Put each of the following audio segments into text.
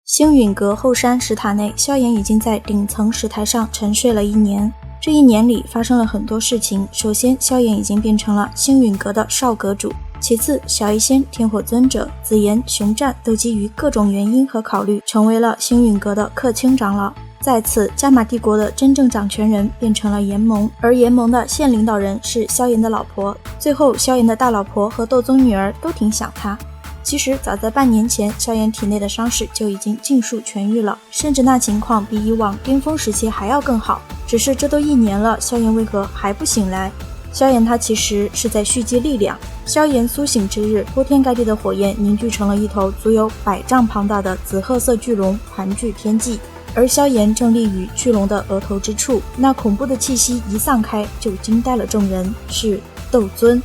星陨阁后山石塔内，萧炎已经在顶层石台上沉睡了1年。这1年里发生了很多事情。首先，萧炎已经变成了星陨阁的少阁主。其次，小医仙、天火尊者、紫妍、熊战都基于各种原因和考虑，成为了星陨阁的客卿长老。再次，加玛帝国的真正掌权人变成了炎盟，而炎盟的现领导人是萧炎的老婆。最后，萧炎的大老婆和斗宗女儿都挺想他。其实早在半年前，萧炎体内的伤势就已经尽数痊愈了，甚至那情况比以往巅峰时期还要更好。只是这都1年了，萧炎为何还不醒来？萧炎他其实是在蓄积力量。萧炎苏醒之日，铺天盖地的火焰凝聚成了一头足有100丈庞大的紫褐色巨龙，盘踞天际。而萧炎正立于巨龙的额头之处，那恐怖的气息一散开，就惊呆了众人，是斗尊。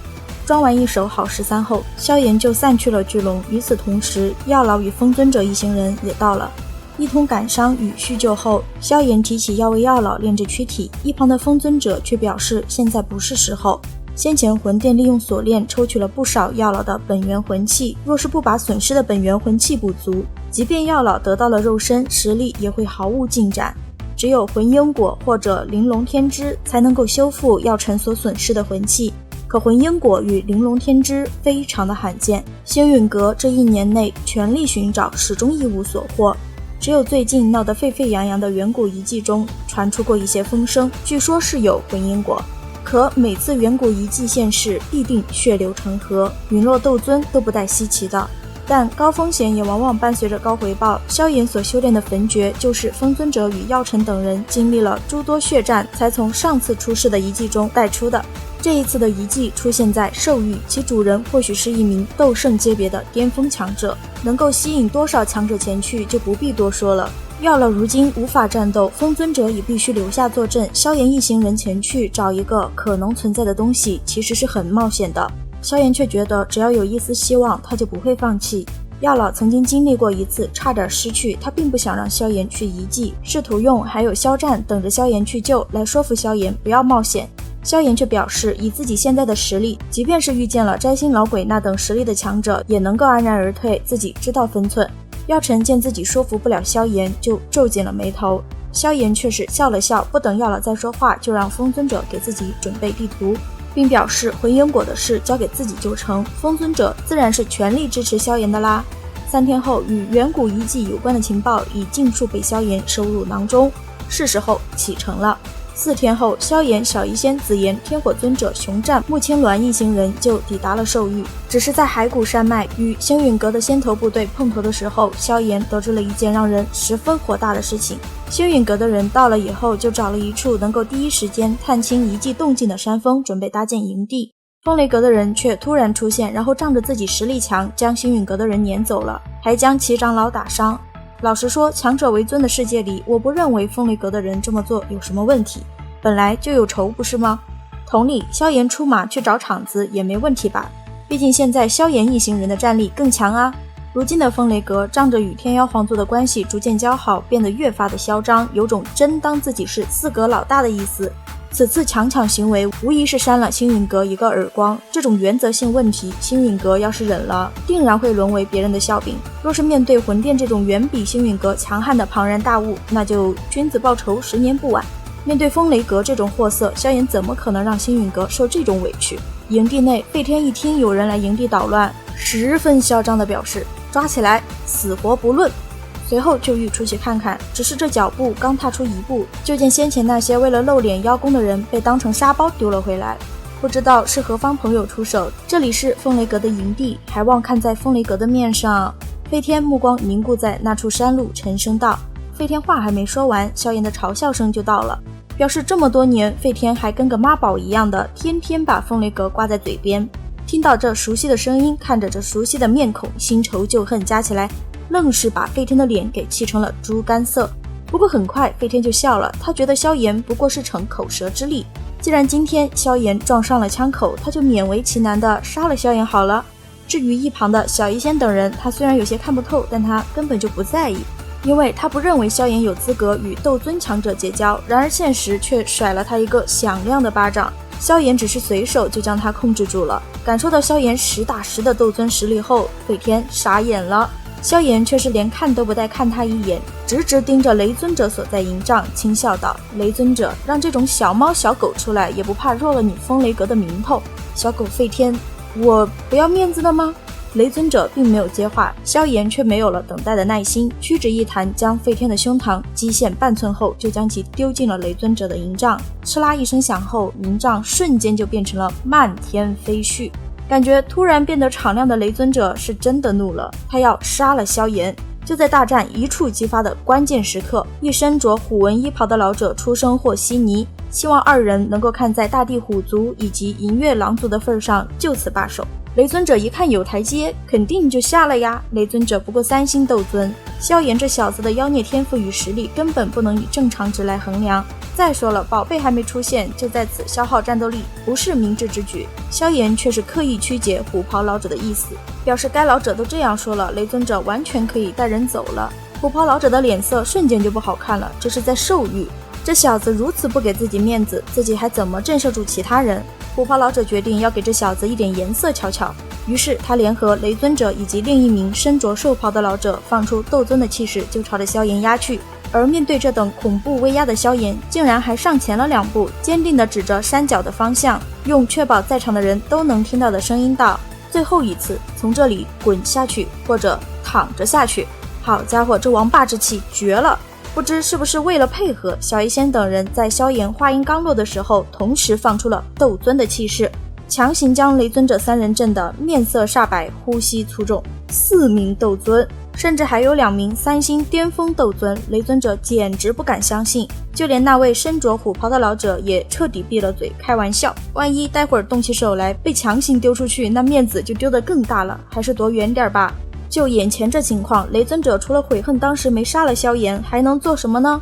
装完一手好13后，萧炎就散去了巨龙。与此同时，药老与风尊者一行人也到了。一通感伤与叙旧后，萧炎提起要为药老炼制躯体，一旁的风尊者却表示现在不是时候。先前魂殿利用锁链抽取了不少药老的本源魂器，若是不把损失的本源魂器补足，即便药老得到了肉身，实力也会毫无进展。只有魂婴果或者玲珑天枝才能够修复药尘所损失的魂器，可魂婴果与玲珑天枝非常的罕见。星陨阁这1年内全力寻找，始终一无所获。只有最近闹得沸沸扬扬的远古遗迹中传出过一些风声，据说是有魂婴果，可每次远古遗迹现世必定血流成河，陨落斗尊都不带稀奇的。但高风险也往往伴随着高回报，萧炎所修炼的焚诀就是风尊者与药尘等人经历了诸多血战才从上次出世的遗迹中带出的。这一次的遗迹出现在兽域，其主人或许是一名斗圣阶别的巅峰强者，能够吸引多少强者前去就不必多说了。药老如今无法战斗，风尊者也必须留下坐镇，萧炎一行人前去找一个可能存在的东西，其实是很冒险的。萧炎却觉得只要有一丝希望，他就不会放弃。药老曾经经历过一次差点失去，他并不想让萧炎去遗迹，试图用还有肖战等着萧炎去救来说服萧炎不要冒险。萧炎却表示，以自己现在的实力，即便是遇见了摘星老鬼那等实力的强者，也能够安然而退，自己知道分寸。药尘见自己说服不了萧炎，就皱紧了眉头。萧炎却是笑了笑，不等药老再说话，就让风尊者给自己准备地图，并表示魂婴果的事交给自己就成。风尊者自然是全力支持萧炎的啦。3天后，与远古遗迹有关的情报已尽数被萧炎收入囊中，是时候启程了。4天后，萧炎、小医仙、紫妍、天火尊者、熊战、穆青鸾一行人就抵达了兽域。只是在骸骨山脉与星陨阁的先头部队碰头的时候，萧炎得知了一件让人十分火大的事情。星陨阁的人到了以后，就找了一处能够第一时间探清遗迹动静的山峰，准备搭建营地。风雷阁的人却突然出现，然后仗着自己实力强，将星陨阁的人撵走了，还将齐长老打伤。老实说，强者为尊的世界里，我不认为风雷阁的人这么做有什么问题，本来就有仇不是吗？同理，萧炎出马去找场子也没问题吧，毕竟现在萧炎一行人的战力更强啊。如今的风雷阁仗着与天妖皇族的关系逐渐交好，变得越发的嚣张，有种真当自己是4阁老大的意思。此次强抢行为无疑是扇了星陨阁一个耳光，这种原则性问题，星陨阁要是忍了，定然会沦为别人的笑柄。若是面对魂殿这种远比星陨阁强悍的庞然大物，那就君子报仇10年不晚。面对风雷阁这种货色，萧炎怎么可能让星陨阁受这种委屈？营地内，费天一听有人来营地捣乱，十分嚣张地表示抓起来，死活不论。随后就欲出去看看，只是这脚步刚踏出1步，就见先前那些为了露脸邀功的人被当成沙包丢了回来。不知道是何方朋友出手，这里是风雷阁的营地，还望看在风雷阁的面上。费天目光凝固在那处山路，沉声道。费天话还没说完，萧炎的嘲笑声就到了，表示这么多年费天还跟个妈宝一样的，天天把风雷阁挂在嘴边。听到这熟悉的声音，看着这熟悉的面孔，新仇旧恨加起来，愣是把费天的脸给气成了猪肝色。不过很快费天就笑了，他觉得萧炎不过是逞口舌之力，既然今天萧炎撞上了枪口，他就勉为其难的杀了萧炎好了。至于一旁的小医仙等人，他虽然有些看不透，但他根本就不在意，因为他不认为萧炎有资格与斗尊强者结交，然而现实却甩了他一个响亮的巴掌。萧炎只是随手就将他控制住了。感受到萧炎实打实的斗尊实力后，费天傻眼了。萧炎却是连看都不带看他一眼，直直盯着雷尊者所在营帐，轻笑道：“雷尊者，让这种小猫小狗出来，也不怕弱了你风雷阁的名头。小狗费天，我不要面子的吗？”雷尊者并没有接话，萧炎却没有了等待的耐心，屈指一弹，将费天的胸膛击陷半寸后，就将其丢进了雷尊者的营帐。哧啦一声响后，营帐瞬间就变成了漫天飞絮。感觉突然变得敞亮的雷尊者是真的怒了，他要杀了萧炎。就在大战一触即发的关键时刻，一身着虎纹衣袍的老者出声和稀泥，希望二人能够看在大地虎族以及银月狼族的份上，就此罢手。雷尊者一看有台阶，肯定就下了呀。雷尊者不过3星斗尊，萧炎这小子的妖孽天赋与实力根本不能以正常值来衡量。再说了，宝贝还没出现，就在此消耗战斗力，不是明智之举。萧炎却是刻意曲解虎袍老者的意思，表示该老者都这样说了，雷尊者完全可以带人走了。虎袍老者的脸色瞬间就不好看了，这是在受辱。这小子如此不给自己面子，自己还怎么震慑住其他人？虎袍老者决定要给这小子一点颜色瞧瞧，于是他联合雷尊者以及另一名身着兽袍的老者，放出斗尊的气势，就朝着萧炎压去。而面对这等恐怖威压的萧炎，竟然还上前了2步，坚定地指着山脚的方向，用确保在场的人都能听到的声音道：“最后一次，从这里滚下去，或者躺着下去。”好家伙，这王霸之气绝了！不知是不是为了配合，小医仙等人在萧炎话音刚落的时候，同时放出了斗尊的气势，强行将雷尊者3人震得面色煞白，呼吸粗重。4名斗尊，甚至还有2名3星巅峰斗尊，雷尊者简直不敢相信。就连那位身着虎袍的老者也彻底闭了嘴，开玩笑，万一待会儿动起手来被强行丢出去，那面子就丢得更大了，还是躲远点吧。就眼前这情况，雷尊者除了悔恨当时没杀了萧炎，还能做什么呢？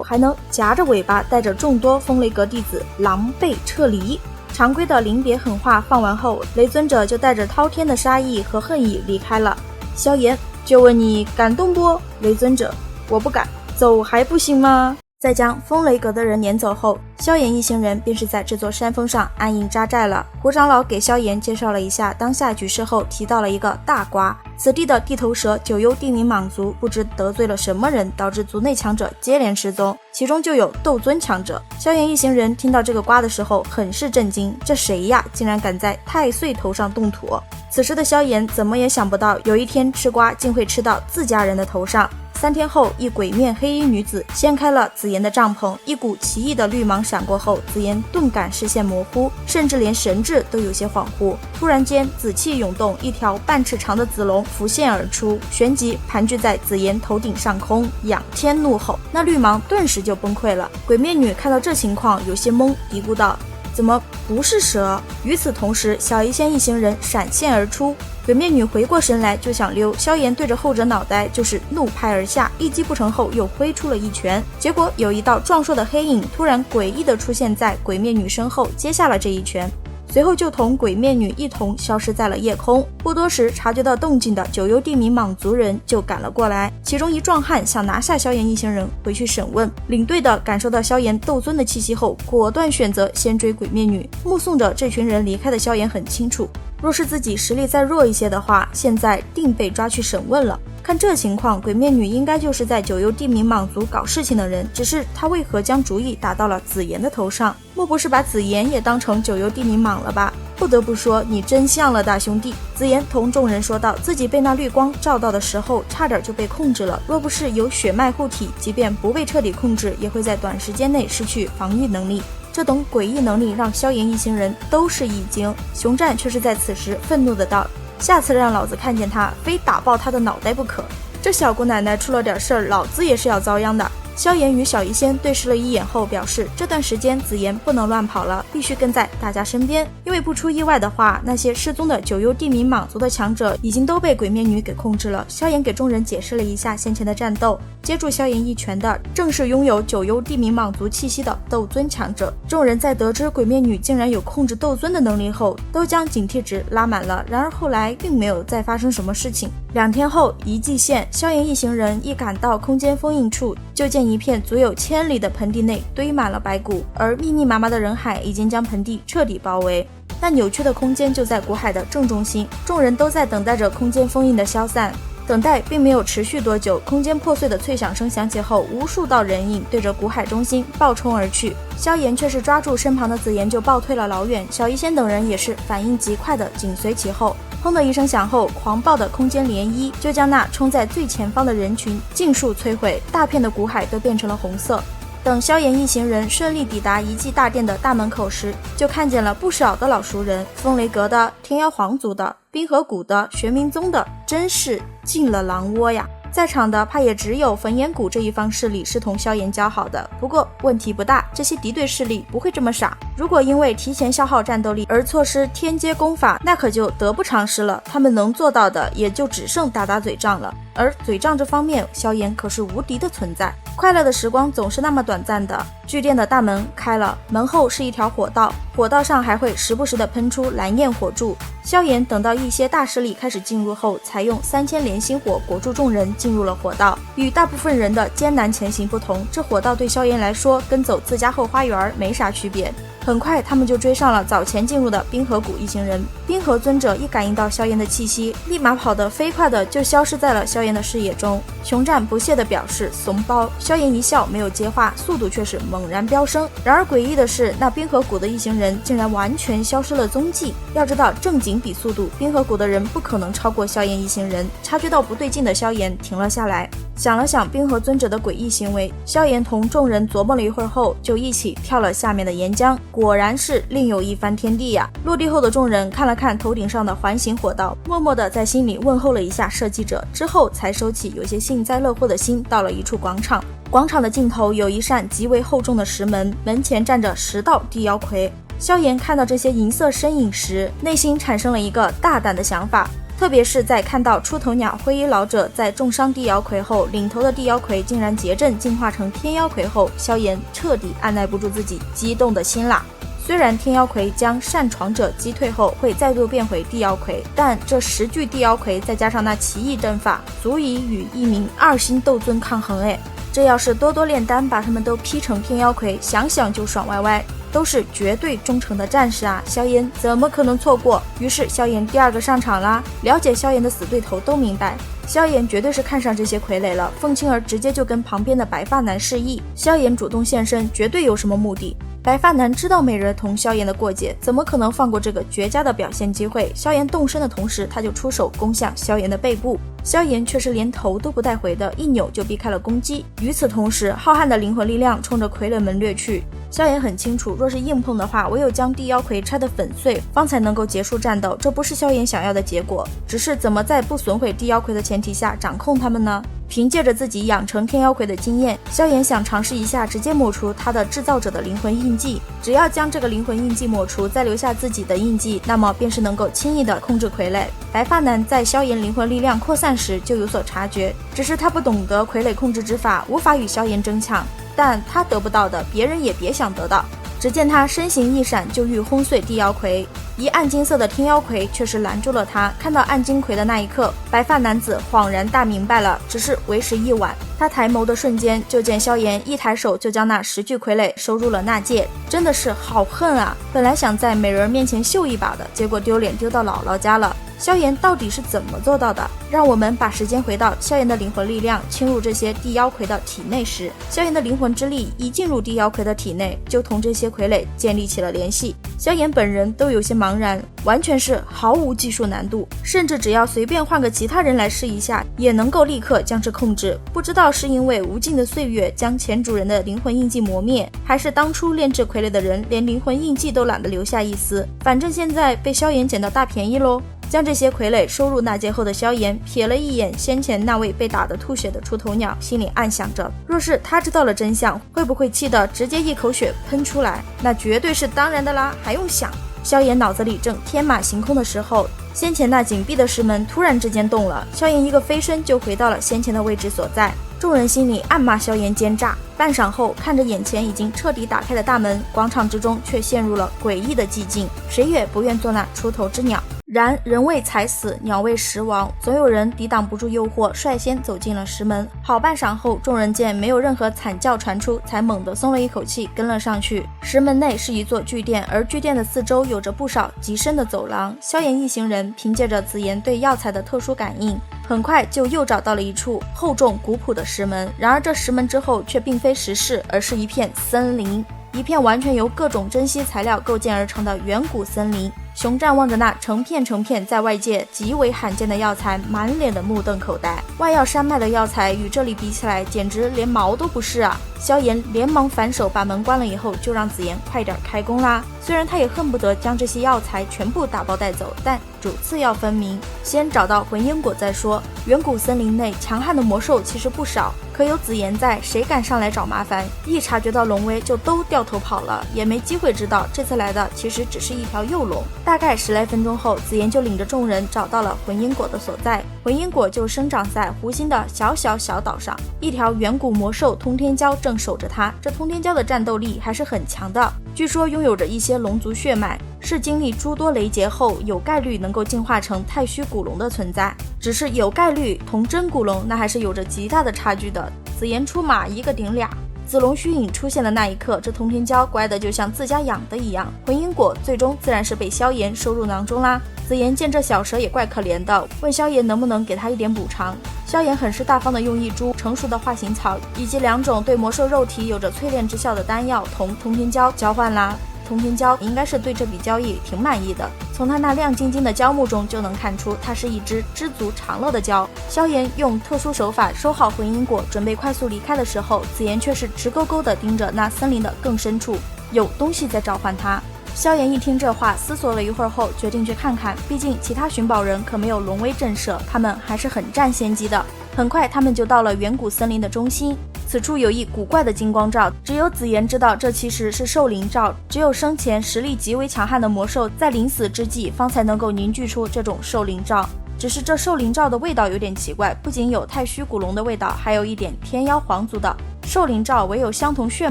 还能夹着尾巴带着众多风雷阁弟子狼狈撤离。常规的临别狠话放完后，雷尊者就带着滔天的杀意和恨意离开了。萧炎，就问你敢动不？雷尊者，我不敢，走还不行吗？在将风雷阁的人撵走后，萧炎一行人便是在这座山峰上安营扎寨了。胡长老给萧炎介绍了一下当下局势后，提到了一个大瓜：此地的地头蛇九幽地冥蟒族不知得罪了什么人，导致族内强者接连失踪，其中就有斗尊强者。萧炎一行人听到这个瓜的时候很是震惊，这谁呀，竟然敢在太岁头上动土。此时的萧炎怎么也想不到，有一天吃瓜竟会吃到自家人的头上。3天后，一鬼面黑衣女子掀开了紫妍的帐篷，一股奇异的绿芒闪过后，紫妍顿感视线模糊，甚至连神智都有些恍惚。突然间，紫气涌动，一条半尺长的紫龙浮现而出，旋即盘踞在紫妍头顶上空，仰天怒吼，那绿芒顿时就崩溃了。鬼面女看到这情况有些懵，嘀咕道：“怎么不是蛇？”与此同时，小医仙一行人闪现而出。鬼面女回过神来就想溜，萧炎对着后者脑袋就是怒拍而下，一击不成后又挥出了一拳，结果有一道壮硕的黑影突然诡异地出现在鬼面女身后，接下了这一拳，随后就同鬼面女一同消失在了夜空。不多时，察觉到动静的九幽地冥蟒族人就赶了过来，其中一壮汉想拿下萧炎一行人回去审问。领队的感受到萧炎斗尊的气息后，果断选择先追鬼面女。目送着这群人离开的萧炎很清楚，若是自己实力再弱一些的话，现在定被抓去审问了。看这情况，鬼面女应该就是在九幽地冥蟒族搞事情的人，只是她为何将主意打到了紫妍的头上？莫不是把紫妍也当成九幽地冥蟒了吧？不得不说，你真像了，大兄弟。紫妍同众人说道，自己被那绿光照到的时候，差点就被控制了。若不是有血脉护体，即便不被彻底控制，也会在短时间内失去防御能力。这等诡异能力让萧炎一行人都是一惊，熊战却是在此时愤怒的道：“下次让老子看见他，非打爆他的脑袋不可！这小姑奶奶出了点事儿，老子也是要遭殃的。”萧炎与小医仙对视了一眼后表示，这段时间紫妍不能乱跑了，必须跟在大家身边，因为不出意外的话，那些失踪的九幽地冥蟒族的强者已经都被鬼面女给控制了。萧炎给众人解释了一下先前的战斗，接住萧炎一拳的正是拥有九幽地冥蟒族气息的斗尊强者。众人在得知鬼面女竟然有控制斗尊的能力后，都将警惕值拉满了。然而后来并没有再发生什么事情。2天后，一季县，萧炎一行人一赶到空间封印处，就见一片足有1000里的盆地内堆满了白骨，而密密麻麻的人海已经将盆地彻底包围。那扭曲的空间就在骨海的正中心，众人都在等待着空间封印的消散。等待并没有持续多久，空间破碎的脆响声响起后，无数道人影对着古海中心暴冲而去。萧炎却是抓住身旁的紫妍就暴退了老远，小医仙等人也是反应极快的紧随其后。砰的一声响后，狂暴的空间涟漪就将那冲在最前方的人群尽数摧毁，大片的古海都变成了红色。等萧炎一行人顺利抵达遗迹大殿的大门口时，就看见了不少的老熟人，风雷阁的、天妖皇族的、冰河谷的、玄冥宗的，真是进了狼窝呀。在场的怕也只有焚炎谷这一方势力是同萧炎交好的，不过问题不大，这些敌对势力不会这么傻。如果因为提前消耗战斗力而错失天阶功法，那可就得不偿失了。他们能做到的也就只剩打打嘴仗了，而嘴仗这方面，萧炎可是无敌的存在。快乐的时光总是那么短暂的。巨殿的大门开了，门后是一条火道，火道上还会时不时的喷出蓝焰火柱。萧炎等到一些大势力开始进入后，才用3000连星火裹住众人进入了火道。与大部分人的艰难前行不同，这火道对萧炎来说跟走自家后花园没啥区别。很快他们就追上了早前进入的冰河谷一行人。冰河尊者一感应到萧炎的气息，立马跑得飞快的就消失在了萧炎的视野中，熊战不屑的表示怂包。萧炎一笑没有接话，速度却是猛然飙升。然而诡异的是，那冰河谷的一行人竟然完全消失了踪迹。要知道正经比速度，冰河谷的人不可能超过萧炎一行人。察觉到不对劲的萧炎停了下来，想了想冰河尊者的诡异行为，萧炎同众人琢磨了一会儿后，就一起跳了下面的岩浆。果然是另有一番天地呀！落地后的众人看了看头顶上的环形火道，默默地在心里问候了一下设计者，之后才收起有些幸灾乐祸的心，到了一处广场。广场的尽头有一扇极为厚重的石门，门前站着10道地妖魁。萧炎看到这些银色身影时，内心产生了一个大胆的想法。特别是在看到出头鸟灰衣老者在重伤地妖魁后，领头的地妖魁竟然结阵进化成天妖魁后，萧炎彻底按耐不住自己激动的心啦。虽然天妖魁将擅闯者击退后会再度变回地妖魁，但这10具地妖魁再加上那奇异阵法，足以与一名2星斗尊抗衡哎！这要是多多炼丹把他们都劈成天妖魁，想想就爽歪歪。都是绝对忠诚的战士啊，萧炎怎么可能错过？于是萧炎第2个上场啦。了解萧炎的死对头都明白，萧炎绝对是看上这些傀儡了。凤青儿直接就跟旁边的白发男示意，萧炎主动现身，绝对有什么目的。白发男知道美人同萧炎的过节，怎么可能放过这个绝佳的表现机会？萧炎动身的同时，他就出手攻向萧炎的背部，萧炎却是连头都不带回的，一扭就避开了攻击。与此同时，浩瀚的灵魂力量冲着傀儡们掠去。萧炎很清楚，若是硬碰的话，唯有将地妖魁拆得粉碎，方才能够结束战斗。这不是萧炎想要的结果，只是怎么在不损毁地妖魁的前提下掌控他们呢？凭借着自己养成天妖魁的经验，萧炎想尝试一下直接抹除他的制造者的灵魂印记。只要将这个灵魂印记抹除，再留下自己的印记，那么便是能够轻易的控制傀儡。白发男在萧炎灵魂力量扩散时就有所察觉，只是他不懂得傀儡控制之法，无法与萧炎争抢。但他得不到的，别人也别想得到。只见他身形一闪，就欲轰碎地妖魁，一暗金色的天妖魁却是拦住了他。看到暗金魁的那一刻，白发男子恍然大明白了，只是为时已晚。他抬眸的瞬间，就见萧炎一抬手就将那10具傀儡收入了纳戒，真的是好恨啊！本来想在美人面前秀一把的，结果丢脸丢到姥姥家了。萧炎到底是怎么做到的？让我们把时间回到萧炎的灵魂力量侵入这些地妖魁的体内时，萧炎的灵魂之力一进入地妖魁的体内，就同这些傀儡建立起了联系。萧炎本人都有些茫然，完全是毫无技术难度，甚至只要随便换个其他人来试一下，也能够立刻将之控制。不知道是因为无尽的岁月将前主人的灵魂印记磨灭，还是当初炼制傀儡的人连灵魂印记都懒得留下一丝，反正现在被萧炎捡到大便宜咯。将这些傀儡收入纳戒后的萧炎瞥了一眼先前那位被打得吐血的出头鸟，心里暗想着，若是他知道了真相，会不会气得直接一口血喷出来？那绝对是当然的啦，还用想？萧炎脑子里正天马行空的时候，先前那紧闭的石门突然之间动了，萧炎一个飞身就回到了先前的位置所在。众人心里暗骂萧炎奸诈。半晌后，看着眼前已经彻底打开的大门，广场之中却陷入了诡异的寂静，谁也不愿做那出头之鸟。然人为财死，鸟为食亡，总有人抵挡不住诱惑，率先走进了石门。好半晌后，众人见没有任何惨叫传出，才猛地松了一口气，跟了上去。石门内是一座巨殿，而巨殿的四周有着不少极深的走廊。萧炎一行人凭借着紫妍对药材的特殊感应，很快就又找到了一处厚重古朴的石门。然而这石门之后却并非石室，而是一片森林，一片完全由各种珍稀材料构建而成的远古森林。熊战望着那成片成片在外界极为罕见的药材，满脸的目瞪口呆。外药山脉的药材与这里比起来，简直连毛都不是啊！萧炎连忙反手把门关了以后，就让紫妍快点开工啦。虽然他也恨不得将这些药材全部打包带走，但主次要分明，先找到魂烟果再说。远古森林内强悍的魔兽其实不少，可有紫妍在，谁敢上来找麻烦？一察觉到龙威，就都掉头跑了，也没机会知道这次来的其实只是一条幼龙。大概10来分钟后，紫妍就领着众人找到了魂因果的所在。魂因果就生长在湖心的小岛上，一条远古魔兽通天蛟正守着它。这通天蛟的战斗力还是很强的，据说拥有着一些龙族血脉，是经历诸多雷劫后有概率能够进化成太虚古龙的存在。只是有概率同真古龙那还是有着极大的差距的。紫妍出马一个顶俩。紫龙虚影出现的那一刻，这通天蛟乖的就像自家养的一样。魂因果最终自然是被萧炎收入囊中啦。紫妍见这小蛇也怪可怜的，问萧炎能不能给他一点补偿。萧炎很是大方的用一株成熟的化形草以及2种对魔兽肉体有着淬炼之效的丹药同通天蛟交换啦。通天蛟应该是对这笔交易挺满意的，从它那亮晶晶的蛟目中就能看出它是一只知足常乐的蛟。萧炎用特殊手法收好魂因果，准备快速离开的时候，紫妍却是直勾勾地盯着那森林的更深处，有东西在召唤他。萧炎一听这话，思索了一会儿后，决定去看看，毕竟其他寻宝人可没有龙威震慑，他们还是很占先机的。很快他们就到了远古森林的中心，此处有一古怪的金光罩，只有紫妍知道这其实是兽灵罩，只有生前实力极为强悍的魔兽在临死之际方才能够凝聚出这种兽灵罩。只是这兽灵罩的味道有点奇怪，不仅有太虚古龙的味道，还有一点天妖皇族的。兽灵罩唯有相同血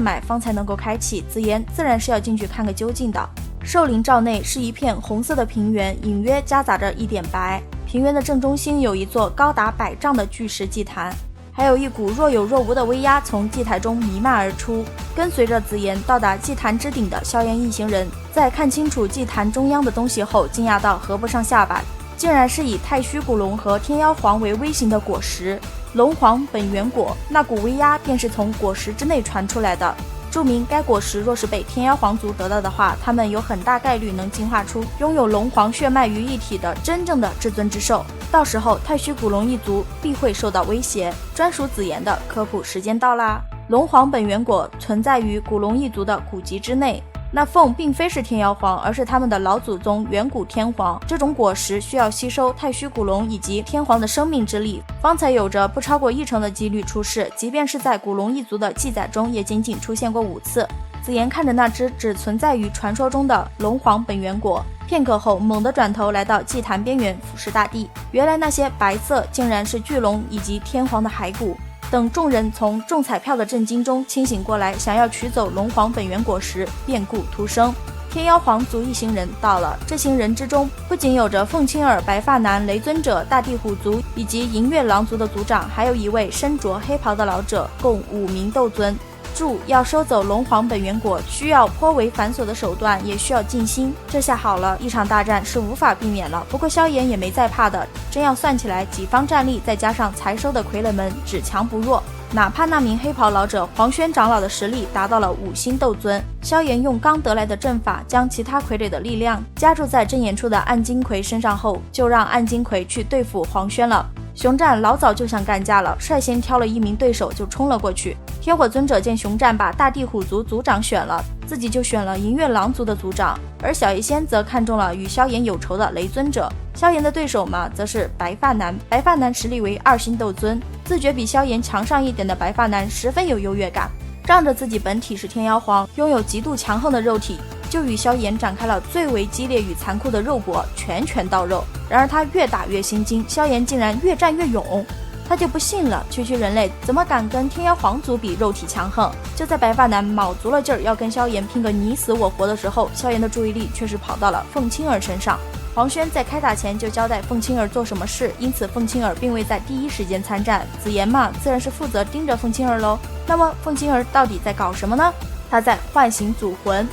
脉方才能够开启，紫妍自然是要进去看个究竟的。兽灵罩内是一片红色的平原，隐约夹杂着一点白。平原的正中心有一座高达100丈的巨石祭坛，还有一股若有若无的威压从祭台中弥漫而出。跟随着紫妍到达祭坛之顶的萧炎一行人，在看清楚祭坛中央的东西后，惊讶到合不上下巴，竟然是以太虚古龙和天妖皇为微型的果实，龙皇本源果。那股威压便是从果实之内传出来的。注明该果实若是被天妖皇族得到的话，他们有很大概率能进化出拥有龙皇血脉于一体的真正的至尊之兽，到时候太虚古龙一族必会受到威胁。专属紫妍的科普时间到啦！龙皇本源果存在于古龙一族的古籍之内，那凤并非是天妖皇，而是他们的老祖宗远古天皇。这种果实需要吸收太虚古龙以及天皇的生命之力，方才有着不超过1成的几率出世，即便是在古龙一族的记载中也仅仅出现过5次。紫妍看着那只只存在于传说中的龙皇本源果，片刻后猛地转头来到祭坛边缘俯视大地，原来那些白色竟然是巨龙以及天皇的骸骨。等众人从中彩票的震惊中清醒过来，想要取走龙皇本源果时，变故突生。天妖皇族一行人到了，这行人之中不仅有着凤青儿、白发男、雷尊者、大地虎族以及银月狼族的族长，还有一位身着黑袍的老者，共5名斗尊。注：要收走龙皇本源果，需要颇为繁琐的手段，也需要静心。这下好了，一场大战是无法避免了。不过萧炎也没在怕的，真要算起来，己方战力再加上才收的傀儡们，只强不弱。哪怕那名黑袍老者黄轩长老的实力达到了5星斗尊，萧炎用刚得来的阵法将其他傀儡的力量加注在正眼处的暗金葵身上后，就让暗金葵去对付黄轩了。熊战老早就想干架了，率先挑了1名对手就冲了过去。天火尊者见熊战把大地虎族族长选了，自己就选了银月狼族的族长，而小医仙则看中了与萧炎有仇的雷尊者。萧炎的对手嘛，则是白发男。白发男实力为2星斗尊，自觉比萧炎强上一点的白发男十分有优越感，仗着自己本体是天妖皇，拥有极度强横的肉体，就与萧炎展开了最为激烈与残酷的肉搏，拳拳到肉。然而他越打越心惊，萧炎竟然越战越勇，他就不信了，区区人类怎么敢跟天妖皇族比肉体强横？就在白发男卯足了劲儿要跟萧炎拼个你死我活的时候，萧炎的注意力却是跑到了凤青儿身上。黄轩在开打前就交代凤青儿做什么事，因此凤青儿并未在第一时间参战。紫妍嘛，自然是负责盯着凤青儿喽。那么凤青儿到底在搞什么呢？她在唤醒祖魂。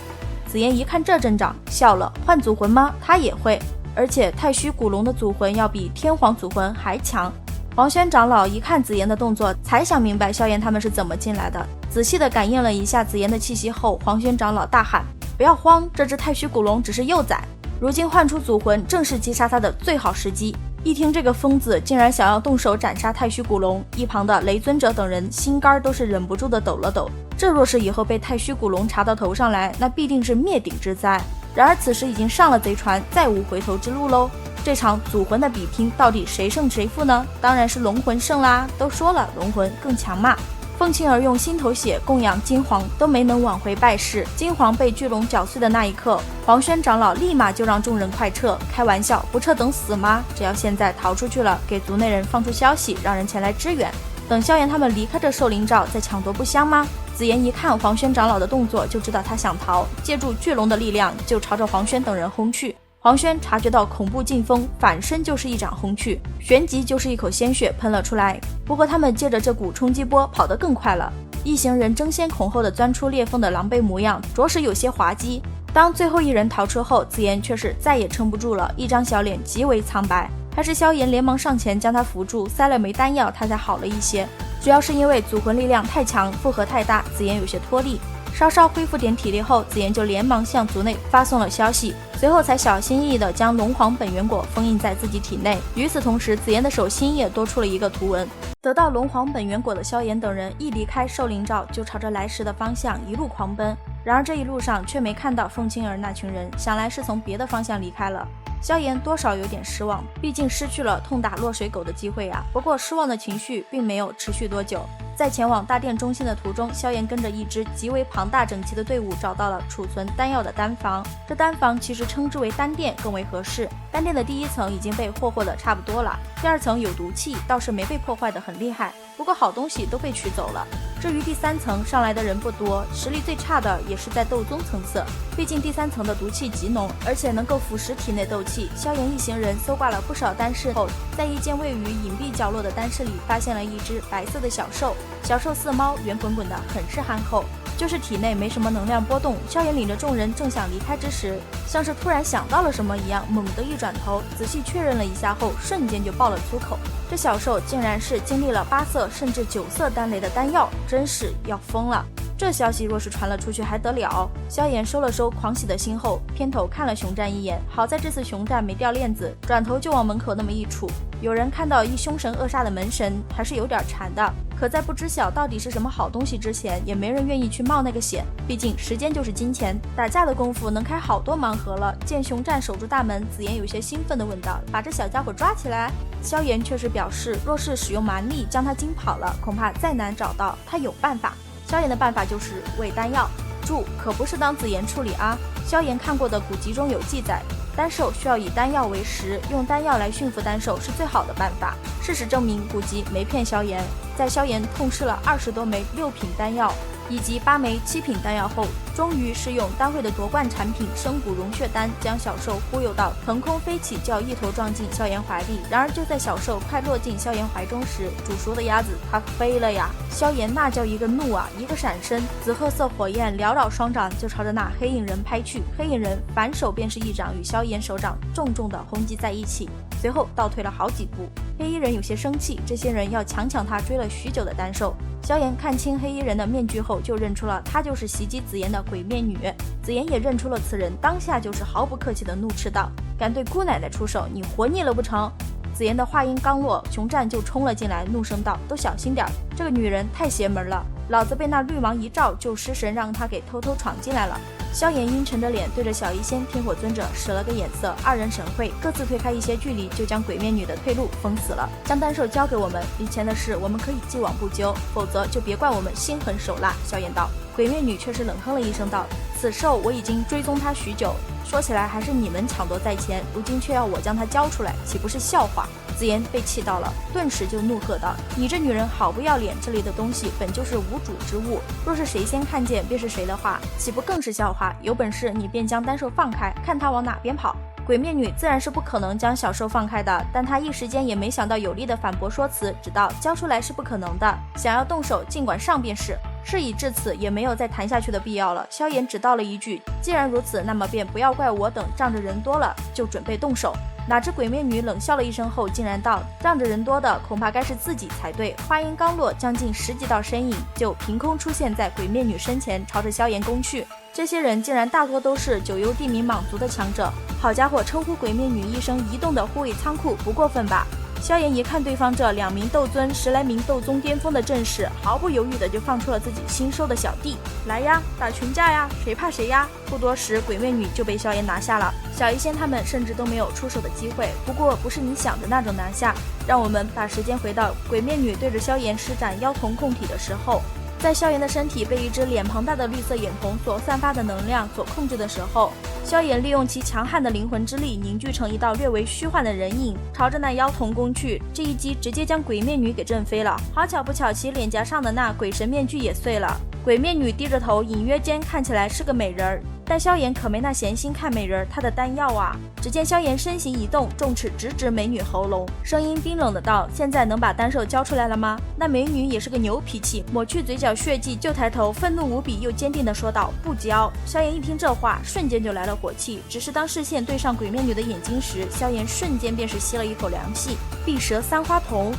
紫妍一看这阵仗，笑了，换祖魂吗？她也会，而且太虚古龙的祖魂要比天皇祖魂还强。黄轩长老一看紫妍的动作，才想明白萧炎他们是怎么进来的。仔细地感应了一下紫妍的气息后，黄轩长老大喊：不要慌，这只太虚古龙只是幼崽，如今唤出祖魂正是击杀他的最好时机。一听这个疯子竟然想要动手斩杀太虚古龙，一旁的雷尊者等人心肝都是忍不住的抖了抖。这若是以后被太虚古龙查到头上来，那必定是灭顶之灾。然而此时已经上了贼船，再无回头之路喽。这场祖魂的比拼到底谁胜谁负呢？当然是龙魂胜啦，都说了龙魂更强嘛。凤青儿用心头血供养金黄都没能挽回败势，金黄被巨龙搅碎的那一刻，黄轩长老立马就让众人快撤。开玩笑，不撤等死吗？只要现在逃出去了，给族内人放出消息，让人前来支援，等萧炎他们离开这寿灵罩再抢夺不香吗？紫妍一看黄轩长老的动作，就知道他想逃，借助巨龙的力量就朝着黄轩等人轰去。黄轩察觉到恐怖劲风，反身就是一掌轰去，旋即就是一口鲜血喷了出来。不过他们借着这股冲击波跑得更快了，一行人争先恐后的钻出裂缝的狼狈模样，着实有些滑稽。当最后一人逃出后，紫妍却是再也撑不住了，一张小脸极为苍白。还是萧炎连忙上前将他扶住，塞了枚丹药，他才好了一些。主要是因为祖魂力量太强，负荷太大，紫妍有些脱力。稍稍恢复点体力后，紫妍就连忙向族内发送了消息，随后才小心翼翼地将龙皇本源果封印在自己体内。与此同时，紫妍的手心也多出了一个图文。得到龙皇本源果的萧炎等人一离开寿灵罩，就朝着来时的方向一路狂奔。然而这一路上却没看到凤青儿那群人，想来是从别的方向离开了。萧炎多少有点失望，毕竟失去了痛打落水狗的机会啊。不过失望的情绪并没有持续多久，在前往大殿中心的途中，萧炎跟着一支极为庞大整齐的队伍找到了储存丹药的丹房。这丹房其实称之为丹殿更为合适。丹殿的第一层已经被霍霍的差不多了，第二层有毒气，倒是没被破坏的很厉害，不过好东西都被取走了。至于第三层上来的人不多，实力最差的也是在斗宗层次，毕竟第三层的毒气极浓，而且能够腐蚀体内斗气。萧炎一行人搜刮了不少丹室后，在一间位于隐蔽角落的丹室里发现了一只白色的小兽，小兽似猫，圆滚滚的，很是憨厚，就是体内没什么能量波动。萧炎领着众人正想离开之时，像是突然想到了什么一样，猛地一转头，仔细确认了一下后，瞬间就爆了粗口。这小兽竟然是经历了8色甚至9色丹雷的丹药，真是要疯了。这消息若是传了出去还得了？萧炎收了收狂喜的心后，偏头看了熊战一眼，好在这次熊战没掉链子，转头就往门口那么一杵。有人看到一凶神恶煞的门神，还是有点馋的，可在不知晓到底是什么好东西之前，也没人愿意去冒那个险，毕竟时间就是金钱，打架的功夫能开好多盲盒了。见熊战守住大门，紫妍有些兴奋地问道：把这小家伙抓起来。萧炎却是表示，若是使用蛮力将他惊跑了，恐怕再难找到，他有办法。萧炎的办法就是喂丹药，注可不是当紫妍处理啊。萧炎看过的古籍中有记载，丹兽需要以丹药为食，用丹药来驯服丹兽是最好的办法。事实证明，古籍没骗萧炎。在萧炎痛失了20多枚6品丹药以及8枚7品丹药后，终于是用丹会的夺冠产品生骨融血丹将小兽忽悠到腾空飞起，就要一头撞进萧炎怀里。然而就在小兽快落进萧炎怀中时，煮熟的鸭子它飞了呀！萧炎那叫一个怒啊，一个闪身，紫褐色火焰缭绕双掌就朝着那黑影人拍去。黑影人反手便是一掌与萧炎手掌重重的轰击在一起，随后倒退了好几步。黑衣人有些生气，这些人要强抢他追了许久的丹兽。萧炎看清黑衣人的面具后，就认出了他就是袭击紫妍的鬼面女。紫妍也认出了此人，当下就是毫不客气的怒斥道：敢对姑奶奶出手，你活腻了不成？紫妍的话音刚落，熊战就冲了进来，怒声道：都小心点，这个女人太邪门了，老子被那绿芒一照就失神，让她给偷偷闯进来了。萧炎阴沉着脸对着小医仙天火尊者使了个眼色，二人神会，各自推开一些距离，就将鬼面女的退路封死了。将丹兽交给我们，以前的事我们可以既往不咎，否则就别怪我们心狠手辣。萧炎道。鬼面女却是冷哼了一声道：此兽我已经追踪他许久，说起来还是你们抢夺在前，如今却要我将他交出来，岂不是笑话？紫妍被气到了，顿时就怒喝道：你这女人好不要脸，这里的东西本就是无主之物，若是谁先看见便是谁的话，岂不更是笑话？有本事你便将丹兽放开，看他往哪边跑。鬼面女自然是不可能将小受放开的，但她一时间也没想到有力的反驳说辞，直到交出来是不可能的，想要动手尽管上便是。事已至此，也没有再谈下去的必要了。萧炎只道了一句：既然如此，那么便不要怪我等仗着人多了就准备动手。哪知鬼面女冷笑了一声后，竟然道：仗着人多的恐怕该是自己才对。话音刚落，将近10几道身影就凭空出现在鬼面女身前，朝着萧炎攻去。这些人竟然大多都是九幽地冥蟒族的强者，好家伙，称呼鬼面女一声移动的护卫仓库，不过分吧？萧炎一看对方这2名斗尊、10来名斗宗巅峰的阵势，毫不犹豫的就放出了自己新收的小弟，来呀，打群架呀，谁怕谁呀！不多时，鬼面女就被萧炎拿下了，小医仙他们甚至都没有出手的机会。不过不是你想的那种拿下，让我们把时间回到鬼面女对着萧炎施展妖瞳控体的时候。在萧炎的身体被一只脸庞大的绿色眼瞳所散发的能量所控制的时候，萧炎利用其强悍的灵魂之力凝聚成一道略为虚幻的人影，朝着那妖瞳攻去。这一击直接将鬼面女给震飞了，好巧不巧，其脸颊上的那鬼神面具也碎了。鬼面女低着头，隐约间看起来是个美人儿，但萧炎可没那闲心看美人，他的丹药啊！只见萧炎身形一动，重尺直指美女喉咙，声音冰冷的道：现在能把丹兽交出来了吗？那美女也是个牛脾气，抹去嘴角血迹，就抬头，愤怒无比又坚定的说道：不交！萧炎一听这话，瞬间就来了火气，只是当视线对上鬼面女的眼睛时，萧炎瞬间便是吸了一口凉气。碧蛇三花瞳，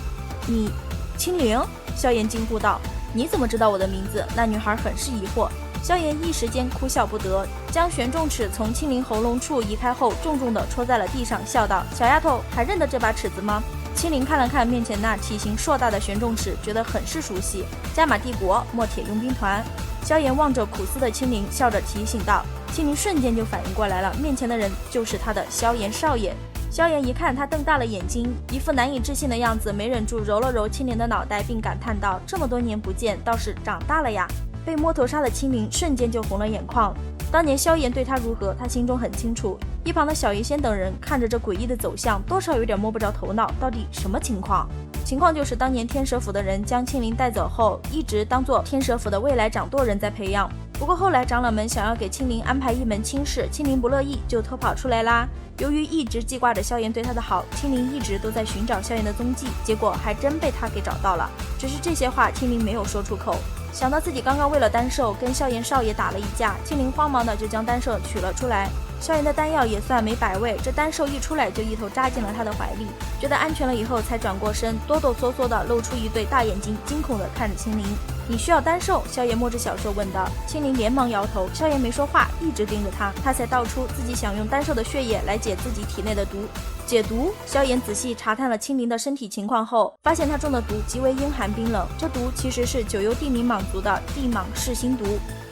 你青灵？萧炎惊呼道：你怎么知道我的名字？那女孩很是疑惑。萧炎一时间哭笑不得，将玄重尺从青灵喉咙处移开后，重重地戳在了地上，笑道：小丫头，还认得这把尺子吗？青灵看了看面前那体型硕大的玄重尺，觉得很是熟悉。加玛帝国墨铁佣兵团。萧炎望着苦思的青灵，笑着提醒道。青灵瞬间就反应过来了，面前的人就是他的萧炎少爷。萧炎一看他瞪大了眼睛，一副难以置信的样子，没忍住揉了揉青灵的脑袋，并感叹道：这么多年不见，倒是长大了呀。被摸头杀的青灵瞬间就红了眼眶，当年萧炎对他如何，他心中很清楚。一旁的小医仙等人看着这诡异的走向，多少有点摸不着头脑，到底什么情况？情况就是当年天蛇府的人将青灵带走后，一直当做天蛇府的未来掌舵人在培养。不过后来长老们想要给青灵安排一门亲事，青灵不乐意，就偷跑出来啦。由于一直记挂着萧炎对他的好，青灵一直都在寻找萧炎的踪迹，结果还真被他给找到了。只是这些话青灵没有说出口。想到自己刚刚为了丹兽跟萧炎少爷打了一架，青灵慌忙的就将丹兽取了出来。萧炎的丹药也算没摆位，这丹兽一出来就一头扎进了他的怀里，觉得安全了以后才转过身，哆哆嗦嗦的露出一对大眼睛，惊恐的看着青灵。你需要丹兽？萧炎摸着小兽问道。青灵连忙摇头，萧炎没说话，一直盯着他，他才道出自己想用丹兽的血液来解自己体内的毒。解毒？萧炎仔细查探了青灵的身体情况后，发现他中的毒极为阴寒冰冷，这毒其实是九幽地冥蟒族的地蟒噬心毒，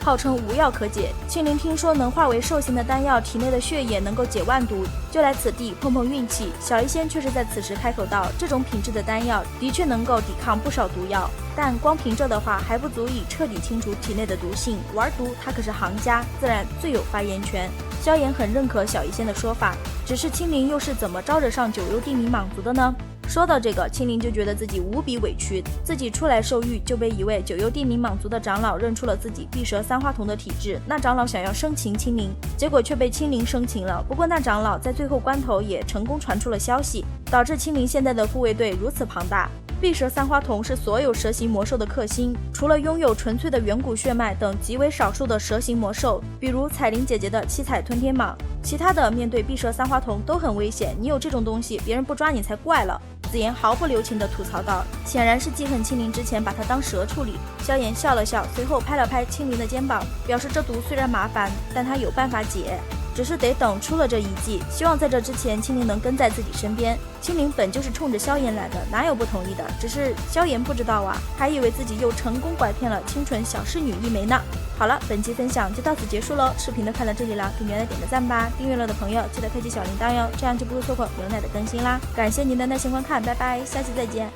号称无药可解。青灵听说能化为兽形的丹药体内的血液能够解万毒，就来此地碰碰运气。小医仙却是在此时开口道，这种品质的丹药的确能够抵抗不少毒药，但光凭这的话还不足以彻底清除体内的毒性，玩毒他可是行家，自然最有发言权。萧炎很认可小医仙的说法，只是青灵又是怎么招惹上九幽地冥蟒族的呢？说到这个，青灵就觉得自己无比委屈，自己出来受狱就被一位九幽地冥蟒族的长老认出了自己碧蛇三花瞳的体质，那长老想要生擒青灵，结果却被青灵生擒了。不过那长老在最后关头也成功传出了消息，导致青灵现在的护卫队如此庞大。碧蛇三花瞳是所有蛇形魔兽的克星，除了拥有纯粹的远古血脉等极为少数的蛇形魔兽，比如彩铃姐姐的七彩吞天蟒，其他的面对碧蛇三花瞳都很危险，你有这种东西，别人不抓你才怪了。紫妍毫不留情地吐槽道，显然是记恨青灵之前把他当蛇处理。萧炎笑了笑，随后拍了拍青灵的肩膀，表示这毒虽然麻烦，但他有办法解，只是得等出了这一计，希望在这之前青灵能跟在自己身边。青灵本就是冲着萧炎来的，哪有不同意的，只是萧炎不知道啊，还以为自己又成功拐骗了清纯小侍女一枚呢。好了，本期分享就到此结束喽，视频都看到这里了，给牛奶点个赞吧，订阅了的朋友记得开启小铃铛哟，这样就不会错过牛奶的更新啦。感谢您的耐心观看，拜拜，下期再见。